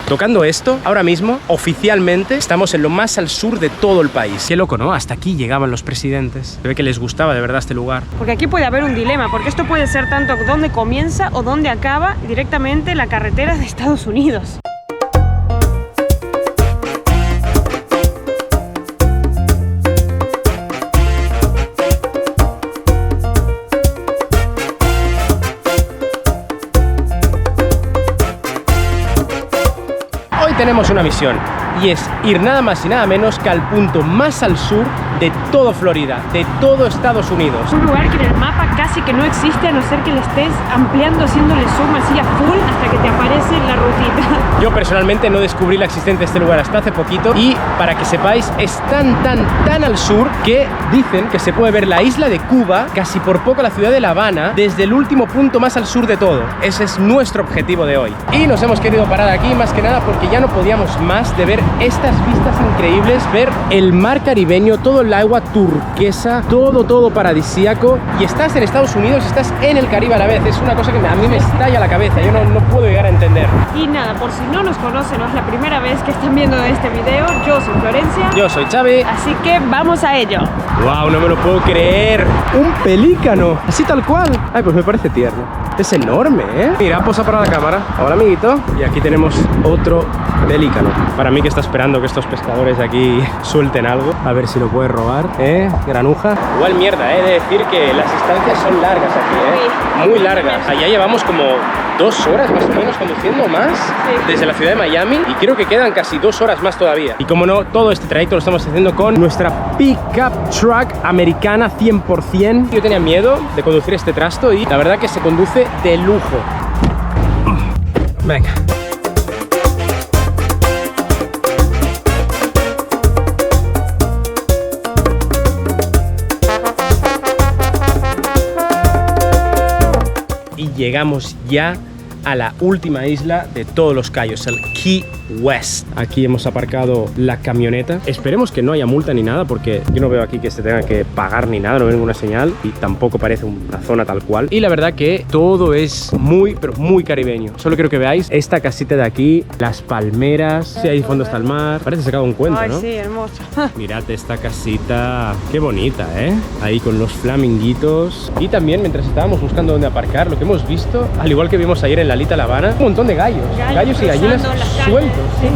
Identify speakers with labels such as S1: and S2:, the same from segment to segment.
S1: tocando esto, ahora mismo, oficialmente, estamos en lo más al sur de todo el país. Qué loco, ¿no? Hasta aquí llegaban los presidentes. Se ve que les gustaba de verdad este lugar.
S2: Porque aquí puede haber un dilema, porque esto puede ser tanto dónde comienza o dónde acaba directamente la carretera de Estados Unidos.
S1: Tenemos una misión y es ir nada más y nada menos que al punto más al sur de todo Florida, de todo Estados Unidos.
S2: Un lugar que en el mapa casi que no existe, a no ser que le estés ampliando, haciéndole zoom así a full hasta que te aparece la rutita.
S1: Yo personalmente no descubrí la existencia de este lugar hasta hace poquito y para que sepáis es tan al sur que dicen que se puede ver la isla de Cuba, casi por poco la ciudad de La Habana, desde el último punto más al sur de todo. Ese es nuestro objetivo de hoy. Y nos hemos querido parar aquí más que nada porque ya no podíamos más de ver estas vistas increíbles, ver el mar caribeño, todo el agua turquesa, todo paradisíaco, y estás en Estados Unidos y estás en el Caribe a la vez. Es una cosa que a mí me estalla la cabeza, yo no puedo llegar a entender.
S2: Y nada, por si no nos conocen o es la primera vez que están viendo este video, yo soy Florencia.
S1: Yo soy Xavi.
S2: Así que vamos a ello.
S1: ¡Wow! No me lo puedo creer. ¡Un pelícano! Así tal cual. Ay, pues me parece tierno. Es enorme, ¿eh? Mira, posa para la cámara. Hola, amiguito. Y aquí tenemos otro pelícano. Para mí que está esperando que estos pescadores de aquí suelten algo. A ver si lo puede robar, ¿eh? Granuja. Igual mierda, ¿eh? De decir que las distancias son largas aquí, ¿eh? Sí. Muy largas. Allá llevamos como 2 horas más o menos conduciendo más, sí, desde la ciudad de Miami, y creo que quedan casi 2 horas más todavía. Y como no, todo este trayecto lo estamos haciendo con nuestra pickup truck americana 100%. Yo tenía miedo de conducir este trasto y la verdad que se conduce de lujo. Venga. Y llegamos ya a la última isla de todos los cayos, el Key West. Aquí hemos aparcado la camioneta. Esperemos que no haya multa ni nada, porque yo no veo aquí que se tenga que pagar ni nada, no veo ninguna señal y tampoco parece una zona tal cual. Y la verdad que todo es muy, pero muy caribeño. Solo quiero que veáis esta casita de aquí, las palmeras, sí, ahí fondo está el mar. Parece sacado un cuento, ¿no?
S2: Ay, sí, hermoso.
S1: Mirad esta casita, qué bonita, ¿eh? Ahí con los flaminguitos. Y también, mientras estábamos buscando dónde aparcar, lo que hemos visto, al igual que vimos ayer en la Alita La Habana, un montón de gallos y gallinas sueltos. Sí.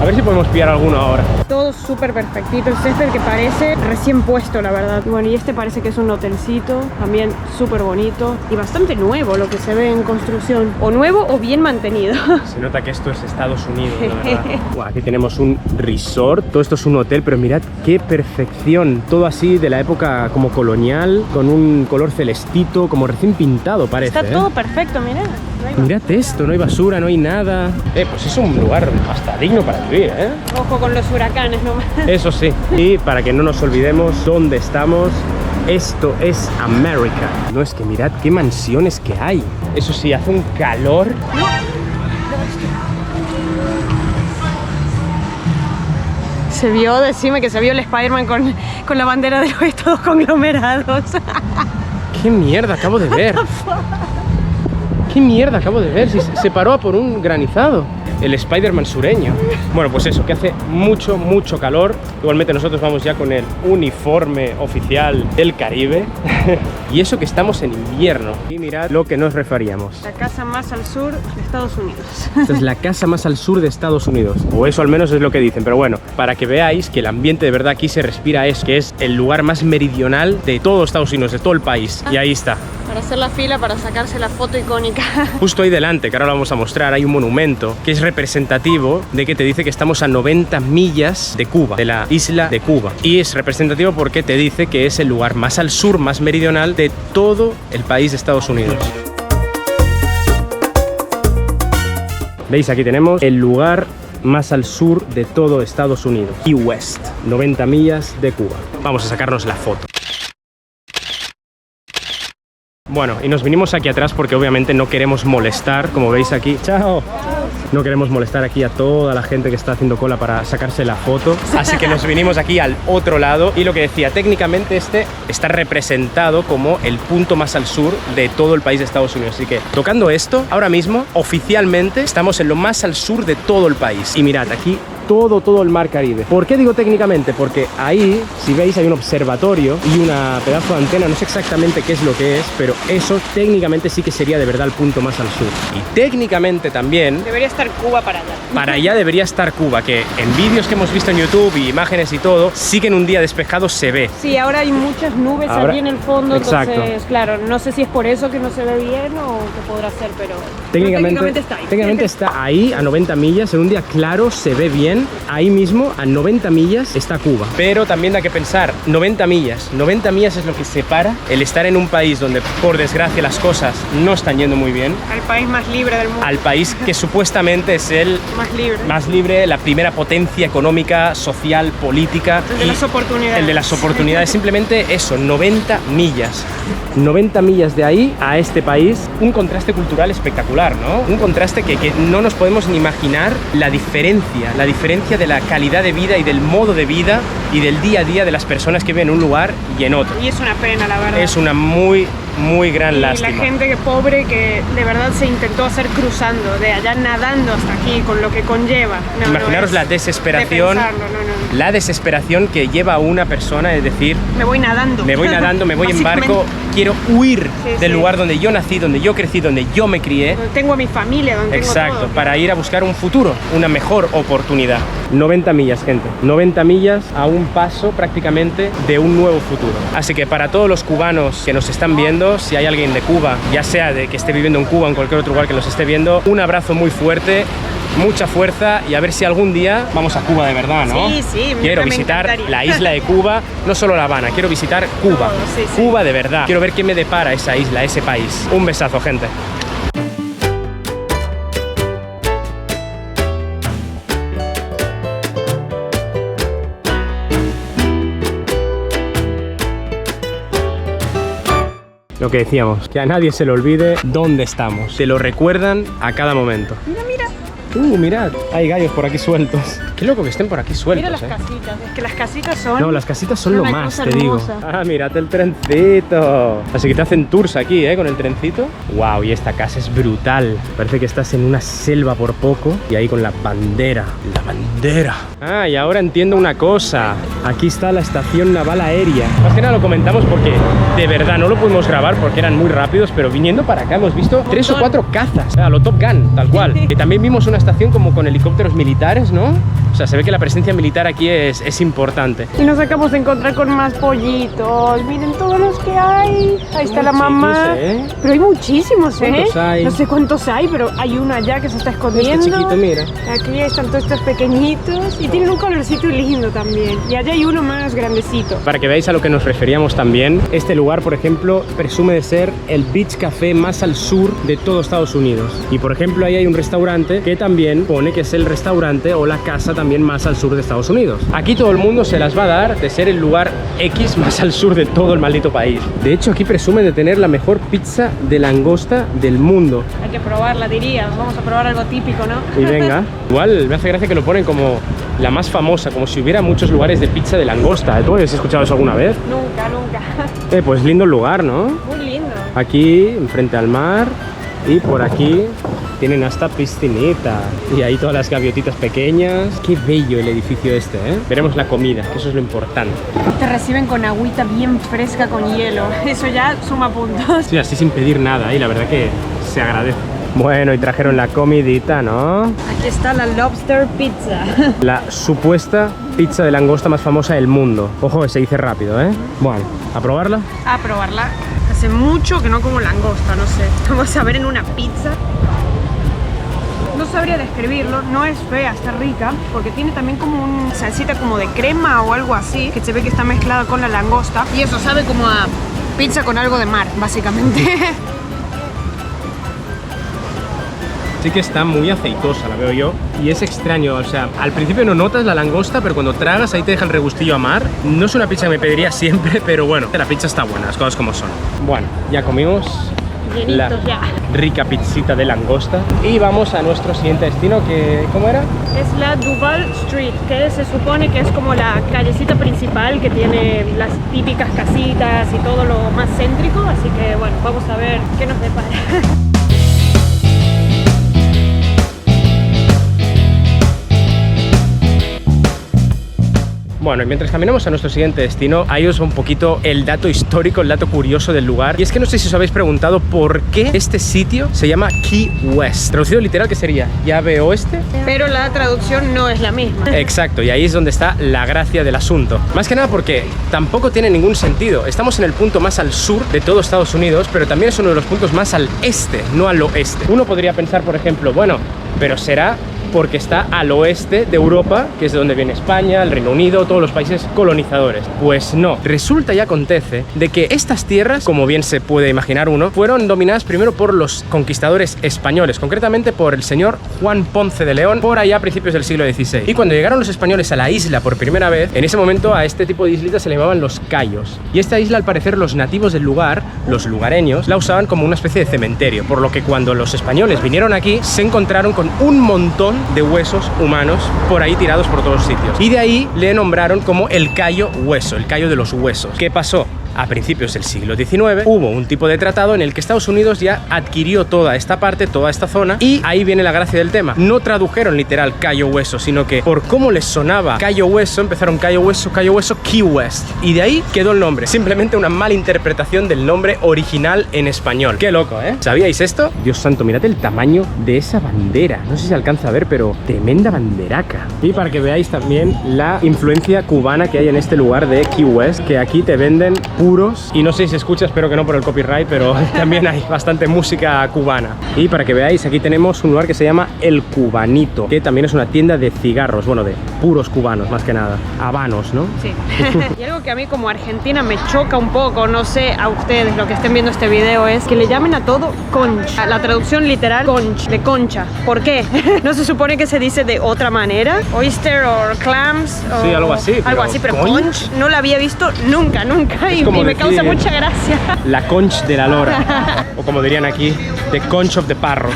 S1: A ver si podemos pillar alguno ahora.
S2: Todo súper perfectito, el césped que parece recién puesto, la verdad. Bueno, y este parece que es un hotelcito, también súper bonito y bastante nuevo lo que se ve en construcción. O nuevo o bien mantenido.
S1: Se nota que esto es Estados Unidos, la verdad. Wow, aquí tenemos un resort, todo esto es un hotel, pero mirad qué perfección. Todo así de la época como colonial, con un color celestito, como recién pintado parece.
S2: Está todo perfecto, mirad.
S1: Mirad esto, no hay basura, no hay nada. Pues es un lugar hasta digno para vivir, ¿eh?
S2: Ojo con los huracanes nomás.
S1: Eso sí. Y para que no nos olvidemos dónde estamos, esto es América. No, es que mirad qué mansiones que hay. Eso sí, hace un calor.
S2: No. Se vio, decime que se vio el Spider-Man con la bandera de los Estados conglomerados.
S1: ¿Qué mierda acabo de ver? ¿Qué mierda acabo de ver? Si se paró por un granizado. El Spider-Man sureño. Bueno, pues eso, que hace mucho calor. Igualmente nosotros vamos ya con el uniforme oficial del Caribe. Y eso que estamos en invierno. Y mirad lo que nos referíamos.
S2: La casa más al sur de Estados Unidos.
S1: Esta es la casa más al sur de Estados Unidos. O eso al menos es lo que dicen. Pero bueno, para que veáis que el ambiente de verdad aquí se respira, es que es el lugar más meridional de todo Estados Unidos, de todo el país. Y ahí está.
S2: Para hacer la fila, para sacarse la foto icónica.
S1: Justo ahí delante, que ahora lo vamos a mostrar, hay un monumento que es representativo de que te dice que estamos a 90 millas de Cuba, de la isla de Cuba. Y es representativo porque te dice que es el lugar más al sur, más meridional de todo el país de Estados Unidos. ¿Veis? Aquí tenemos el lugar más al sur de todo Estados Unidos. Key West, 90 millas de Cuba. Vamos a sacarnos la foto. Bueno, y nos vinimos aquí atrás porque obviamente no queremos molestar, como veis aquí. ¡Chao! no queremos molestar aquí a toda la gente que está haciendo cola para sacarse la foto, así que nos vinimos aquí al otro lado. Y lo que decía, técnicamente este está representado como el punto más al sur de todo el país de Estados Unidos, así que tocando esto, ahora mismo oficialmente estamos en lo más al sur de todo el país. Y mirad, aquí todo el mar Caribe. ¿Por qué digo técnicamente? Porque ahí, si veis, hay un observatorio y una pedazo de antena, no sé exactamente qué es lo que es, pero eso técnicamente sí que sería de verdad el punto más al sur. Y técnicamente también
S2: Debería estar Cuba para allá.
S1: para allá debería estar Cuba, que en vídeos que hemos visto en YouTube y imágenes y todo, sí que en un día despejado se ve.
S2: Sí, ahora hay muchas nubes
S1: Ahora-
S2: allí en el fondo,
S1: exacto.
S2: entonces, claro, no sé si es por eso que no se ve bien o qué podrá ser, pero
S1: Técnicamente
S2: está ahí.
S1: técnicamente está ahí a 90 millas, en un día claro se ve bien. Ahí mismo, a 90 millas, está Cuba. Pero también da que pensar, 90 millas es lo que separa el estar en un país donde, por desgracia, las cosas no están yendo muy bien,
S2: Al país más libre del mundo.
S1: al país que supuestamente es el
S2: Más libre.
S1: la primera potencia económica, social, política.
S2: El de
S1: y
S2: las oportunidades.
S1: El de las oportunidades, simplemente eso, 90 millas. 90 millas de ahí a este país, un contraste cultural espectacular, ¿no? Un contraste que no nos podemos ni imaginar la diferencia de la calidad de vida y del modo de vida y del día a día de las personas que viven en un lugar y en otro.
S2: Y es una pena, la verdad.
S1: Es una muy gran
S2: y
S1: lástima.
S2: la gente que pobre que de verdad se intentó hacer cruzando, de allá nadando hasta aquí, con lo que conlleva. No,
S1: Imaginaros
S2: no,
S1: la
S2: es
S1: desesperación,
S2: de pensarlo, no.
S1: la desesperación que lleva a una persona, es decir,
S2: Me voy nadando.
S1: me voy nadando, me voy en
S2: Básicamente,
S1: barco, quiero huir
S2: Sí,
S1: del
S2: sí.
S1: lugar donde yo nací, donde yo crecí, donde yo me crié.
S2: donde tengo a mi familia, donde
S1: Exacto,
S2: tengo todo.
S1: para ir a buscar un futuro, una mejor oportunidad. 90 millas, gente. 90 millas a un paso prácticamente de un nuevo futuro. Así que para todos los cubanos que nos están viendo, si hay alguien de Cuba, ya sea de que esté viviendo en Cuba o en cualquier otro lugar que nos esté viendo, un abrazo muy fuerte, mucha fuerza y a ver si algún día vamos a Cuba de verdad, ¿no?
S2: Sí, sí,
S1: Quiero
S2: me
S1: visitar
S2: encantaría.
S1: la isla de Cuba, no solo La Habana, quiero visitar Cuba.
S2: Todo, sí, sí.
S1: Cuba de verdad. Quiero ver qué me depara esa isla, ese país. Un besazo, gente. Lo que decíamos, que a nadie se le olvide dónde estamos. Te lo recuerdan a cada momento.
S2: Mira.
S1: Mirad, hay gallos por aquí sueltos. Qué loco que estén por aquí sueltos,
S2: Mira las casitas, es que las casitas son...
S1: No, las casitas son
S2: son
S1: lo
S2: una
S1: más,
S2: cosa
S1: te digo.
S2: hermosa.
S1: Ah, mirad el trencito. Así que te hacen tours aquí, con el trencito. Wow, y esta casa es brutal. Parece que estás en una selva por poco. Y ahí con la bandera. La bandera. Ah, y ahora entiendo una cosa. Aquí está la estación naval aérea. Más que nada lo comentamos porque de verdad no lo pudimos grabar porque eran muy rápidos, pero viniendo para acá hemos visto 3 o 4 cazas. A lo Top Gun, tal cual. Y también vimos una estación como con helicópteros militares, ¿no? O sea, se ve que la presencia militar aquí es importante.
S2: Y nos acabamos de encontrar con más pollitos. Miren todos los que hay. Ahí está la mamá.
S1: Chiquis, ¿eh?
S2: Pero hay muchísimos,
S1: ¿Cuántos hay?
S2: No sé cuántos hay, pero hay uno allá que se está
S1: Este
S2: escondiendo.
S1: chiquito, mira.
S2: Aquí están todos estos pequeñitos. Y tienen un colorcito lindo también. Y allá hay uno más grandecito.
S1: Para que veáis a lo que nos referíamos también, este lugar, por ejemplo, presume de ser el beach café más al sur de todo Estados Unidos. Y por ejemplo, ahí hay un restaurante que también pone que es el restaurante o la casa también más al sur de Estados Unidos. Aquí todo el mundo se las va a dar de ser el lugar X más al sur de todo el maldito país. De hecho, aquí presumen de tener la mejor pizza de langosta del mundo.
S2: Hay que probarla, diría. Vamos a probar algo típico, ¿no?
S1: Y venga, igual me hace gracia que lo ponen como la más famosa, como si hubiera muchos lugares de pizza de langosta. ¿Tú habías escuchado eso alguna vez?
S2: Nunca.
S1: Pues lindo el lugar, ¿no?
S2: Muy lindo.
S1: Aquí, enfrente al mar, y por aquí tienen hasta piscinita. Y ahí todas las gaviotitas pequeñas. Qué bello el edificio este, ¿eh? Veremos la comida, que eso es lo importante.
S2: Te reciben con agüita bien fresca con hielo. Eso ya suma puntos.
S1: Sí, así sin pedir nada, y la verdad que se agradece. Bueno, y trajeron la comidita, ¿no?
S2: Aquí está la Lobster Pizza.
S1: La supuesta pizza de langosta más famosa del mundo. Ojo, que se dice rápido, ¿eh? Bueno, ¿a probarla?
S2: A probarla. Hace mucho que no como langosta, no sé. Vamos a ver en una pizza. No sabría describirlo, no es fea, está rica, porque tiene también como una salsita como de crema o algo así, que se ve que está mezclada con la langosta. Y eso sabe como a pizza con algo de mar, básicamente.
S1: Sí que está muy aceitosa, la veo yo. Y es extraño, o sea, al principio no notas la langosta, pero cuando tragas ahí te deja el regustillo a mar. No es una pizza que me pediría siempre, pero bueno, la pizza está buena, las cosas como son. Bueno, ya comimos.
S2: llenitos ya.
S1: Rica pizzita de langosta. Y vamos a nuestro siguiente destino, que ¿cómo era?
S2: Es la Duval Street, que se supone que es como la callecita principal que tiene las típicas casitas y todo lo más céntrico, así que bueno, vamos a ver qué nos depara.
S1: Bueno, y mientras caminamos a nuestro siguiente destino, ahí os va un poquito el dato histórico, el dato curioso del lugar. Y es que no sé si os habéis preguntado por qué este sitio se llama Key West. Traducido literal, ¿qué sería? ¿Llave oeste?
S2: Pero la traducción no es la misma.
S1: Exacto, y ahí es donde está la gracia del asunto. Más que nada porque tampoco tiene ningún sentido. Estamos en el punto más al sur de todo Estados Unidos, pero también es uno de los puntos más al este, no al oeste. Uno podría pensar, por ejemplo, bueno, pero será porque está al oeste de Europa, que es de donde viene España, el Reino Unido, todos los países colonizadores. Pues no, resulta y acontece de que estas tierras, como bien se puede imaginar uno, fueron dominadas primero por los conquistadores españoles, concretamente por el señor Juan Ponce de León, por allá a principios del siglo XVI. Y cuando llegaron los españoles a la isla por primera vez, en ese momento a este tipo de islitas se le llamaban los cayos. Y esta isla, al parecer, los nativos del lugar, los lugareños, la usaban como una especie de cementerio, por lo que cuando los españoles vinieron aquí, se encontraron con un montón de huesos humanos por ahí tirados por todos sitios. Y de ahí le nombraron como el Cayo Hueso, el Cayo de los Huesos. ¿Qué pasó? A principios del siglo XIX hubo un tipo de tratado en el que Estados Unidos ya adquirió toda esta parte, toda esta zona, y ahí viene la gracia del tema. No tradujeron literal Cayo Hueso, sino que por cómo les sonaba Cayo Hueso, empezaron Cayo Hueso, Key West, y de ahí quedó el nombre. Simplemente una mala interpretación del nombre original en español. Qué loco, ¿eh? ¿Sabíais esto? Dios santo, mirad el tamaño de esa bandera. No sé si se alcanza a ver, pero tremenda banderaca. Y para que veáis también la influencia cubana que hay en este lugar de Key West, que aquí te venden puros, y no sé si se escucha, espero que no por el copyright, pero también hay bastante música cubana. Y para que veáis, aquí tenemos un lugar que se llama El Cubanito, que también es una tienda de cigarros, bueno, de puros cubanos más que nada, habanos, ¿no?
S2: Sí. Y algo que a mí como argentina me choca un poco, no sé a ustedes lo que estén viendo este video, es que le llamen a todo conch. La traducción literal, conch, de concha. ¿Por qué? ¿No se supone que se dice de otra manera? Oyster o clams o...
S1: Sí, algo así.
S2: Algo así, pero conch no la había visto nunca, y me causa mucha gracia.
S1: La conch de la lora, o como dirían aquí, the conch of the parrot.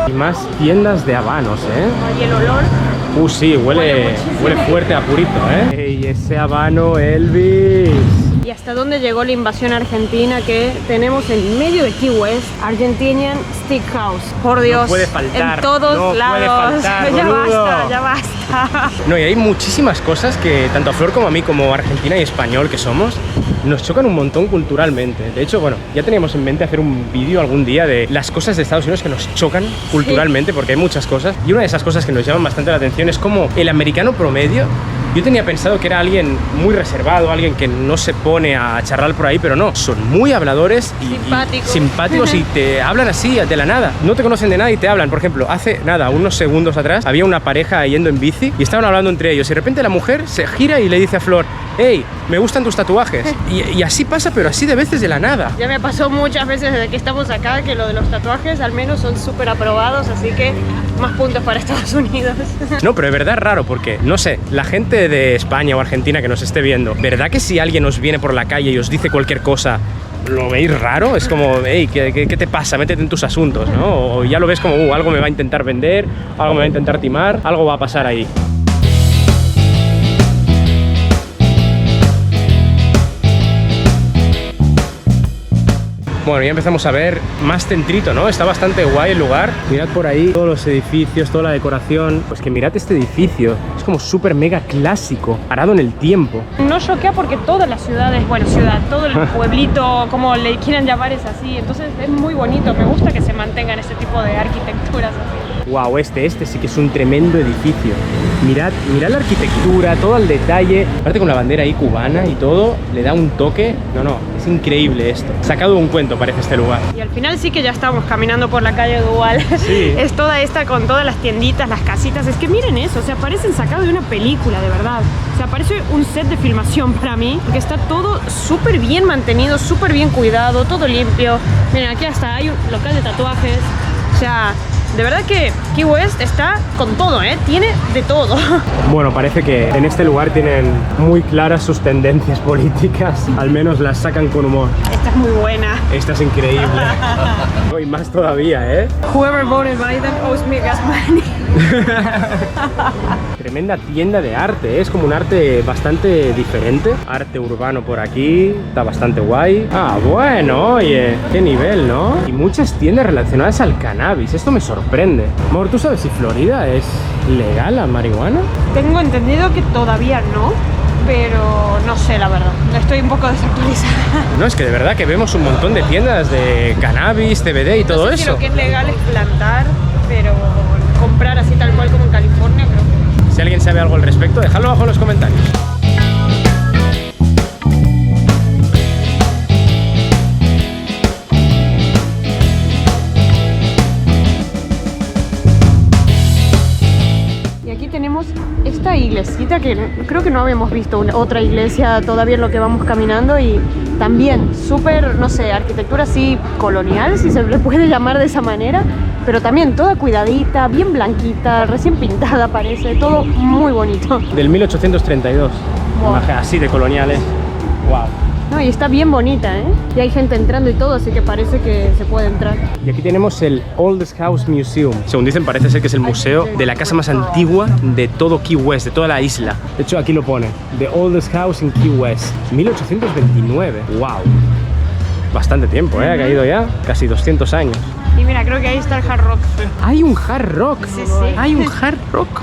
S1: Y más tiendas de habanos, ¿eh?
S2: Y el olor.
S1: Sí, huele fuerte a purito, ¿eh? ¡Ey, ese habano, Elvis!
S2: ¿Y hasta dónde llegó la invasión argentina que tenemos en medio de Key West? Argentinian Steakhouse. Por Dios,
S1: no puede faltar,
S2: en todos lados. Ya basta.
S1: No, y hay muchísimas cosas que tanto a Flor como a mí, como argentina y español que somos, nos chocan un montón culturalmente. De hecho, bueno, ya teníamos en mente hacer un vídeo algún día de las cosas de Estados Unidos que nos chocan culturalmente, sí, porque hay muchas cosas. Y una de esas cosas que nos llaman bastante la atención es como el americano promedio. Yo tenía pensado que era alguien muy reservado, alguien que no se pone a charlar por ahí, pero no, son muy habladores y simpáticos y te hablan así de la nada. No te conocen de nada y te hablan. Por ejemplo, hace nada, unos segundos atrás, había una pareja yendo en bici y estaban hablando entre ellos. Y de repente la mujer se gira y le dice a Flor: hey, me gustan tus tatuajes. Y así pasa, pero así de veces de la nada.
S2: Ya me pasó muchas veces desde que estamos acá que lo de los tatuajes al menos son súper aprobados, así que más puntos para Estados Unidos.
S1: No, pero de verdad es raro porque, no sé, la gente de España o Argentina que nos esté viendo, ¿verdad que si alguien os viene por la calle y os dice cualquier cosa, lo veis raro? Es como, hey, ¿qué te pasa? Métete en tus asuntos, ¿no? O ya lo ves como, algo me va a intentar vender, algo me va a intentar timar, algo va a pasar ahí. Bueno, ya empezamos a ver más centrito, ¿no? Está bastante guay el lugar. Mirad por ahí todos los edificios, toda la decoración. Pues que mirad este edificio. Es como súper mega clásico, parado en el tiempo.
S2: No choquea porque todas las ciudades, bueno, todo el pueblito, como le quieran llamar, es así. Entonces es muy bonito. Me gusta que se mantengan este tipo de arquitecturas así.
S1: Wow, este sí que es un tremendo edificio. Mirad la arquitectura, todo el detalle. Aparte con la bandera ahí cubana y todo, le da un toque. No, es increíble esto. Sacado de un cuento parece este lugar.
S2: Y al final sí que ya estamos caminando por la calle Duval.
S1: Sí.
S2: Es toda esta con todas las tienditas, las casitas. Es que miren eso, o sea, parecen sacados de una película, de verdad. O sea, parece un set de filmación para mí, porque está todo súper bien mantenido, súper bien cuidado, todo limpio. Miren, aquí hasta hay un local de tatuajes. O sea, De verdad que Key West está con todo, ¿eh? Tiene de todo.
S1: Bueno, parece que en este lugar tienen muy claras sus tendencias políticas. Al menos las sacan con humor.
S2: Esta es muy buena.
S1: Esta es increíble. Y más todavía, ¿eh?
S2: Whoever voted Biden owes me gas money.
S1: Tremenda tienda de arte, es como un arte bastante diferente. Arte urbano por aquí, está bastante guay. Ah, bueno, oye, qué nivel, ¿no? Y muchas tiendas relacionadas al cannabis, esto me sorprende. Amor, ¿tú sabes si Florida es legal la marihuana?
S2: Tengo entendido que todavía no, pero no sé la verdad. Estoy un poco desactualizada.
S1: No, es que de verdad que vemos un montón de tiendas de cannabis, CBD y todo
S2: no sé si
S1: eso.
S2: lo que es legal es plantar, pero comprar así tal cual como en California creo que no.
S1: Si alguien sabe algo al respecto, dejadlo abajo en los comentarios.
S2: Y aquí tenemos esta iglesita que creo que no habíamos visto otra iglesia todavía en lo que vamos caminando, y también súper, no sé, arquitectura así colonial, si se le puede llamar de esa manera, pero también toda cuidadita, bien blanquita, recién pintada parece, todo muy bonito.
S1: Del 1832,
S2: Wow.
S1: imagen así de coloniales. Wow.
S2: No, y está bien bonita, ¿eh? Y hay gente entrando y todo, así que parece que se puede entrar.
S1: Y aquí tenemos el Oldest House Museum. Según dicen, parece ser que es el museo de la casa más antigua de todo Key West, de toda la isla. De hecho, aquí lo pone, The Oldest House in Key West, 1829. Wow. Bastante tiempo, ¿eh? Ha caído ya casi 200 años.
S2: Y mira, creo que ahí está el Hard Rock.
S1: Hay un Hard Rock.
S2: Sí, sí.
S1: Hay un Hard Rock.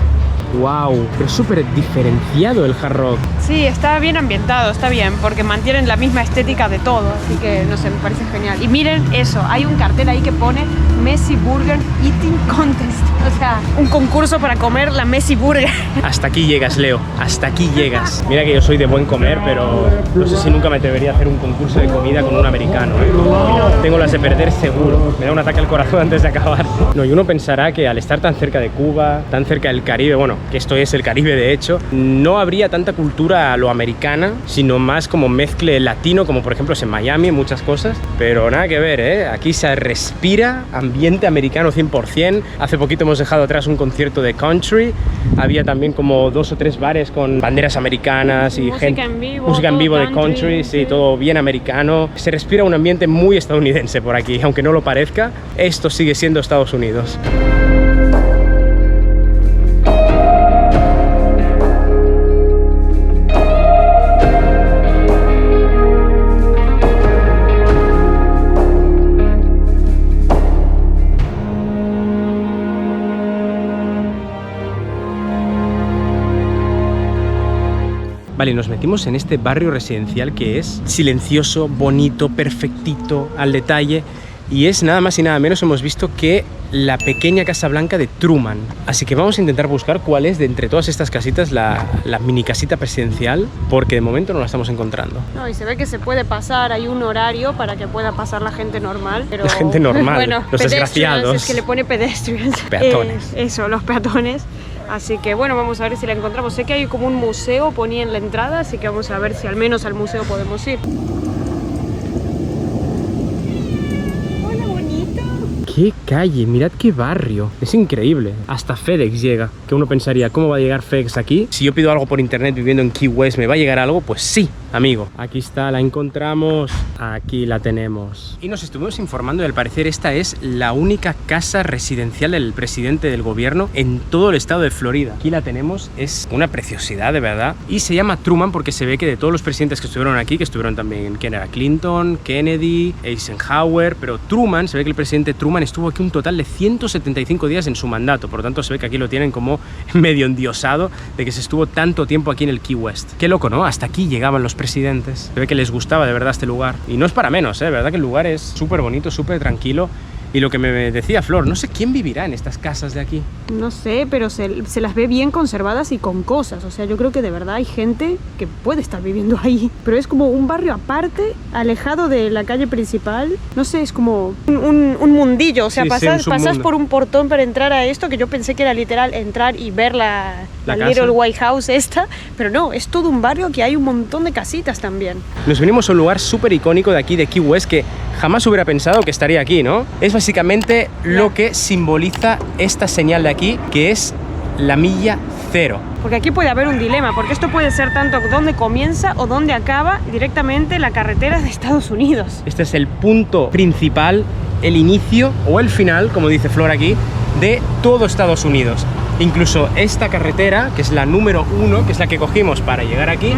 S1: Wow, pero es súper diferenciado el Hard Rock.
S2: Sí, está bien ambientado, está bien, porque mantienen la misma estética de todo, así que no sé, me parece genial. Y miren eso, hay un cartel ahí que pone Messi Burger Eating Contest, o sea, un concurso para comer la Messi Burger.
S1: Hasta aquí llegas, Leo, hasta aquí llegas. Mira que yo soy de buen comer, pero no sé si nunca me atrevería a hacer un concurso de comida con un americano, ¿eh? Tengo las de perder seguro, me da un ataque al corazón antes de acabar. No, y uno pensará que al estar tan cerca de Cuba, tan cerca del Caribe, bueno, que esto es el Caribe de hecho, no habría tanta cultura a lo americana, sino más como mezcle latino, como por ejemplo es en Miami, en muchas cosas, pero nada que ver, ¿eh? Aquí se respira ambiente americano 100%. Hace poquito hemos dejado atrás un concierto de country, había también como 2 o 3 bares con banderas americanas y
S2: Música en vivo,
S1: música en vivo
S2: todo
S1: de country,
S2: sí,
S1: sí, todo bien americano. Se respira un ambiente muy estadounidense por aquí, aunque no lo parezca, esto sigue siendo Estados Unidos. Vale, nos metimos en este barrio residencial que es silencioso, bonito, perfectito, al detalle. Y es nada más y nada menos, hemos visto, que la pequeña Casa Blanca de Truman. Así que vamos a intentar buscar cuál es de entre todas estas casitas la mini casita presidencial, porque de momento no la estamos encontrando.
S2: No, y se ve que se puede pasar, hay un horario para que pueda pasar la gente normal, pero...
S1: La gente normal,
S2: bueno,
S1: los desgraciados.
S2: Es que le pone pedestrians.
S1: Peatones.
S2: Eso, los peatones. Así que bueno, vamos a ver si la encontramos. Sé que hay como un museo, ponía en la entrada, así que vamos a ver si al menos al museo podemos ir. Hola, bonito.
S1: ¡Qué calle! Mirad qué barrio. Es increíble. Hasta FedEx llega. Que uno pensaría, ¿cómo va a llegar FedEx aquí? Si yo pido algo por internet viviendo en Key West, ¿me va a llegar algo? Pues sí, amigo. Aquí está, la encontramos. Aquí la tenemos. Y nos estuvimos informando y al parecer esta es la única casa residencial del presidente del gobierno en todo el estado de Florida. Aquí la tenemos, es una preciosidad de verdad. Y se llama Truman porque se ve que de todos los presidentes que estuvieron aquí, que estuvieron también Clinton, Kennedy, Eisenhower, pero Truman, se ve que el presidente Truman estuvo aquí un total de 175 días en su mandato. Por lo tanto, se ve que aquí lo tienen como medio endiosado de que se estuvo tanto tiempo aquí en el Key West. Qué loco, ¿no? Hasta aquí llegaban los presidentes. Se ve que les gustaba de verdad este lugar. Y no es para menos, ¿eh? De verdad que el lugar es súper bonito, súper tranquilo. Y lo que me decía Flor, no sé quién vivirá en estas casas de aquí.
S2: No sé, pero se las ve bien conservadas y con cosas. O sea, yo creo que de verdad hay gente que puede estar viviendo ahí. Pero es como un barrio aparte, alejado de la calle principal. No sé, es como un mundillo. O sea,
S1: Sí,
S2: pasas por un portón para entrar a esto, que yo pensé que era literal entrar y ver la
S1: casa.
S2: Little White House esta. Pero no, es todo un barrio que hay un montón de casitas también.
S1: Nos venimos a un lugar súper icónico de aquí, de Key West, que jamás hubiera pensado que estaría aquí, ¿no? Es básicamente lo que simboliza esta señal de aquí, que es la milla cero.
S2: Porque aquí puede haber un dilema, porque esto puede ser tanto dónde comienza o dónde acaba directamente la carretera de Estados Unidos.
S1: Este es el punto principal, el inicio o el final, como dice Flor aquí, de todo Estados Unidos. Incluso esta carretera, que es la número 1, que es la que cogimos para llegar aquí,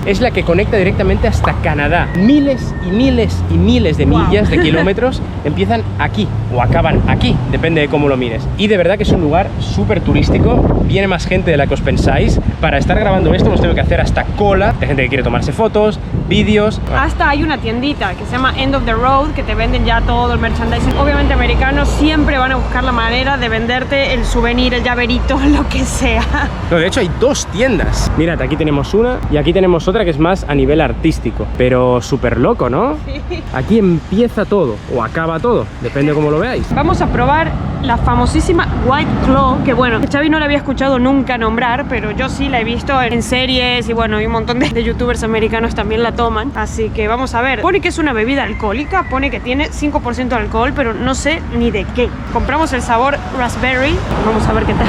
S1: es la que conecta directamente hasta Canadá. Miles y miles y miles de millas, de kilómetros, empiezan aquí o acaban aquí, depende de cómo lo mires. Y de verdad que es un lugar súper turístico, viene más gente de la que os pensáis. Para estar grabando esto hemos tenido que hacer hasta cola de gente que quiere tomarse fotos, vídeos.
S2: Hasta hay una tiendita que se llama End of the Road, que te venden ya todo el merchandising. Obviamente americanos siempre van a buscar la manera de venderte el souvenir, el llaverito, lo que sea.
S1: No, de hecho hay 2 tiendas. Mirad, aquí tenemos una y aquí tenemos otra que es más a nivel artístico. Pero súper loco, ¿no? Sí. Aquí empieza todo o acaba todo, depende de cómo lo veáis.
S2: Vamos a probar la famosísima White Claw, que bueno, Xavi no la había escuchado nunca nombrar, pero yo sí la he visto en series y bueno, y un montón de youtubers americanos también la toman. Así que vamos a ver. Pone que es una bebida alcohólica, pone que tiene 5% de alcohol, pero no sé ni de qué. Compramos el sabor raspberry. Vamos a ver qué tal.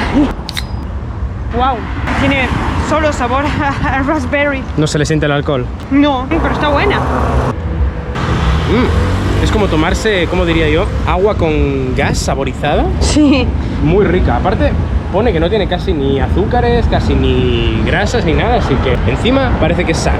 S2: Wow, tiene solo sabor a raspberry.
S1: ¿No se le siente el alcohol?
S2: No, pero está buena.
S1: Es como tomarse, ¿cómo diría yo? Agua con gas saborizada.
S2: Sí.
S1: Muy rica. Aparte, pone que no tiene casi ni azúcares, casi ni grasas ni nada, así que encima parece que es sana.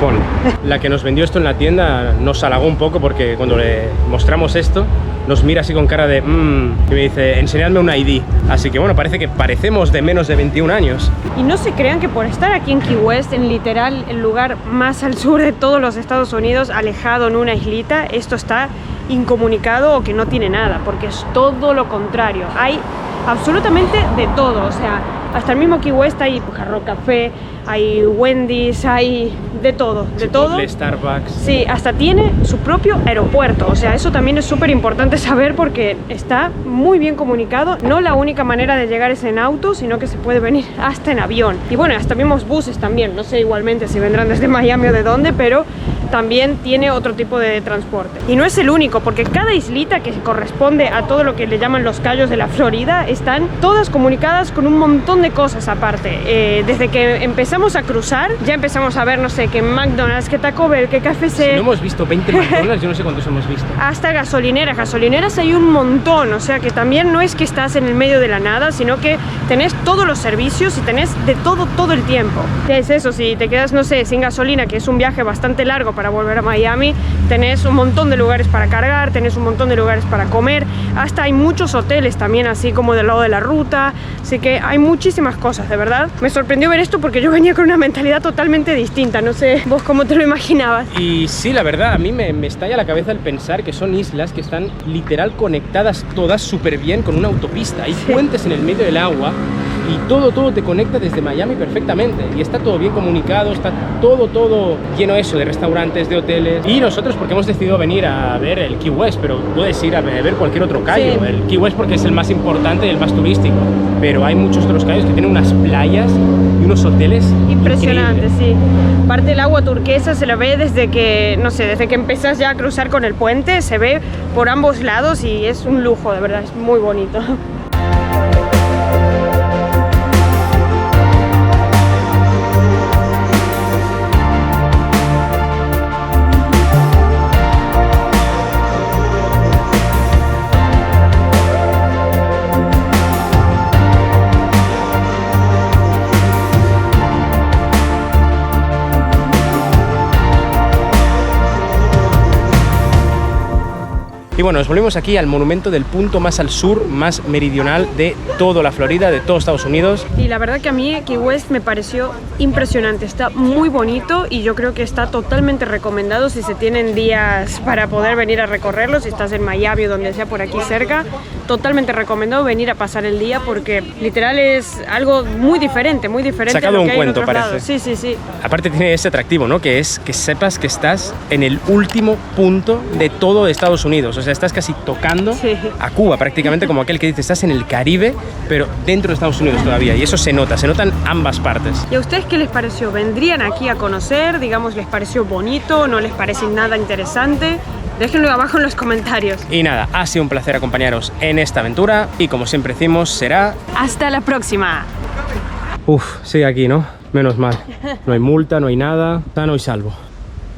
S1: Pone. La que nos vendió esto en la tienda nos halagó un poco porque cuando le mostramos esto nos mira así con cara de y me dice, enseñadme un ID. Así que bueno, parece que parecemos de menos de 21 años.
S2: Y no se crean que por estar aquí en Key West, en literal el lugar más al sur de todos los Estados Unidos, alejado en una islita, esto está incomunicado o que no tiene nada, porque es todo lo contrario. Hay absolutamente de todo, o sea, hasta el mismo Key West hay Hard Rock Café, hay Wendy's, hay de todo, de todo.
S1: Starbucks.
S2: Sí, hasta tiene su propio aeropuerto, o sea, eso también es súper importante saber porque está muy bien comunicado. No la única manera de llegar es en auto, sino que se puede venir hasta en avión. Y bueno, hasta mismos buses también, no sé igualmente si vendrán desde Miami o de dónde, pero también tiene otro tipo de transporte. Y no es el único, porque cada islita que corresponde a todo lo que le llaman los Cayos de la Florida, están todas comunicadas con un montón de cosas aparte. Desde que empezamos a cruzar, ya empezamos a ver, no sé, que McDonald's, que Taco Bell, que KFC.
S1: Si no hemos visto 20 McDonald's, yo no sé cuántos hemos visto. Hasta
S2: gasolineras. Gasolineras hay un montón, o sea que también no es que estás en el medio de la nada, sino que tenés todos los servicios y tenés de todo el tiempo. ¿Qué es eso? Si te quedas, no sé, sin gasolina, que es un viaje bastante largo para volver a Miami, tenés un montón de lugares para cargar, tenés un montón de lugares para comer, hasta hay muchos hoteles también así como del lado de la ruta, así que hay muchísimas cosas, de verdad. Me sorprendió ver esto porque yo venía con una mentalidad totalmente distinta, no sé vos cómo te lo imaginabas.
S1: Y sí, la verdad, a mí me estalla la cabeza el pensar que son islas que están literal conectadas todas súper bien con una autopista. Hay puentes en el medio del agua y todo te conecta desde Miami perfectamente y está todo bien comunicado, está todo lleno eso de restaurantes, de hoteles. Y nosotros porque hemos decidido venir a ver el Key West, pero puedes ir a ver cualquier otro cayo. Sí. El Key West porque es el más importante y el más turístico, pero hay muchos otros cayos que tienen unas playas y unos hoteles
S2: impresionantes. Sí. Aparte el agua turquesa se la ve desde que, no sé, desde que empezás ya a cruzar con el puente, se ve por ambos lados y es un lujo, de verdad, es muy bonito.
S1: Y bueno, nos volvemos aquí al monumento del punto más al sur, más meridional de toda la Florida, de todo Estados Unidos.
S2: Y la verdad que a mí Key West me pareció impresionante, está muy bonito y yo creo que está totalmente recomendado si se tienen días para poder venir a recorrerlo, si estás en Miami o donde sea por aquí cerca, totalmente recomendado venir a pasar el día porque literal es algo muy diferente
S1: Sacado
S2: a lo
S1: un
S2: que hay
S1: cuento,
S2: en otros
S1: parece.
S2: lados. Sí.
S1: Aparte tiene ese atractivo, ¿no? Que es que sepas que estás en el último punto de todo Estados Unidos. O sea, estás casi tocando a Cuba, prácticamente como aquel que dice, estás en el Caribe, pero dentro de Estados Unidos todavía. Y eso se notan ambas partes.
S2: ¿Y a ustedes qué les pareció? ¿Vendrían aquí a conocer? Digamos, ¿les pareció bonito? ¿No les parece nada interesante? Déjenlo abajo en los comentarios.
S1: Y nada, ha sido un placer acompañaros en esta aventura y como siempre decimos, será...
S2: Hasta la próxima.
S1: Uf, sigue aquí, ¿no? Menos mal. No hay multa, no hay nada. Sano y salvo.